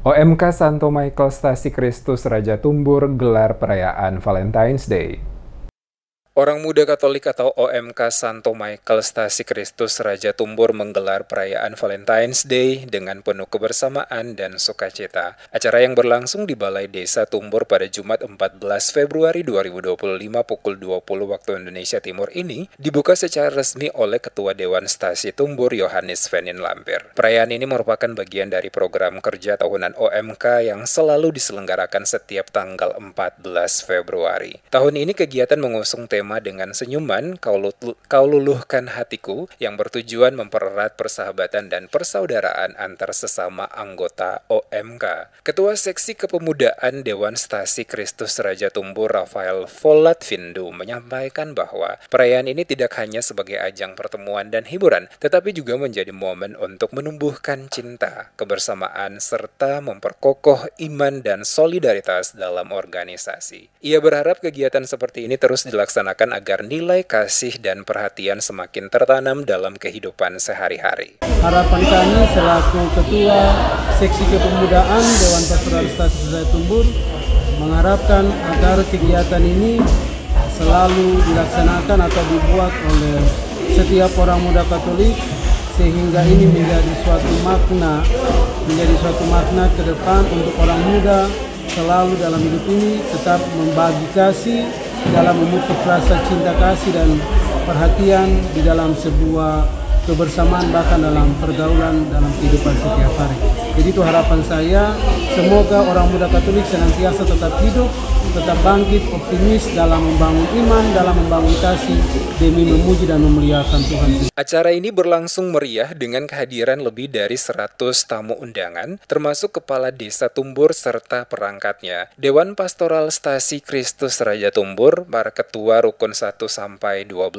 OMK Santo Michael Stasi Kristus Raja Tumbur gelar perayaan Valentine's Day. Orang Muda Katolik atau OMK Santo Michael Stasi Kristus Raja Tumbur menggelar perayaan Valentine's Day dengan penuh kebersamaan dan sukacita. Acara yang berlangsung di Balai Desa Tumbur pada Jumat 14 Februari 2025 pukul 20 waktu Indonesia Timur ini dibuka secara resmi oleh Ketua Dewan Stasi Tumbur Yohanes Venin Lampir. Perayaan ini merupakan bagian dari program kerja tahunan OMK yang selalu diselenggarakan setiap tanggal 14 Februari. Tahun ini kegiatan mengusung tema dengan senyuman kau luluhkan hatiku yang bertujuan mempererat persahabatan dan persaudaraan antar sesama anggota OMK. Ketua Seksi Kepemudaan Dewan Stasi Kristus Raja Tumbur Rafael Volatvindu menyampaikan bahwa perayaan ini tidak hanya sebagai ajang pertemuan dan hiburan, tetapi juga menjadi momen untuk menumbuhkan cinta, kebersamaan, serta memperkokoh iman dan solidaritas dalam organisasi. Ia berharap kegiatan seperti ini terus dilaksanakan agar nilai kasih dan perhatian semakin tertanam dalam kehidupan sehari-hari. Harapan kami selaku Ketua Seksi Kepemudaan Dewan Pastoral Stasi Raja Tumbur mengharapkan agar kegiatan ini selalu dilaksanakan atau dibuat oleh setiap orang muda Katolik sehingga ini menjadi suatu makna ke depan untuk orang muda selalu dalam hidup ini tetap membagi kasih dalam memupuk rasa cinta kasih dan perhatian di dalam sebuah kebersamaan bahkan dalam pergaulan dalam kehidupan setiap hari. Jadi itu harapan saya, semoga orang muda Katolik senantiasa tetap hidup, tetap bangkit, optimis dalam membangun iman, dalam membangun kasih demi memuji dan memuliakan Tuhan. Acara ini berlangsung meriah dengan kehadiran lebih dari 100 tamu undangan, termasuk Kepala Desa Tumbur serta perangkatnya, Dewan Pastoral Stasi Kristus Raja Tumbur, para ketua rukun 1 sampai 12,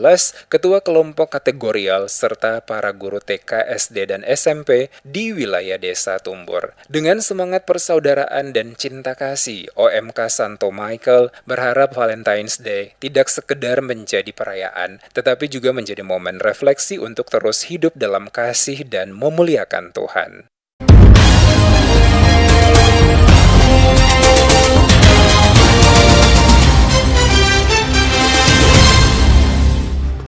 ketua kelompok kategorial serta para guru TK, SD dan SMP di wilayah Desa Tumbur. Dengan semangat persaudaraan dan cinta kasih, OMK Santo Michael berharap Valentine's Day tidak sekedar menjadi perayaan, tetapi juga menjadi momen refleksi untuk terus hidup dalam kasih dan memuliakan Tuhan.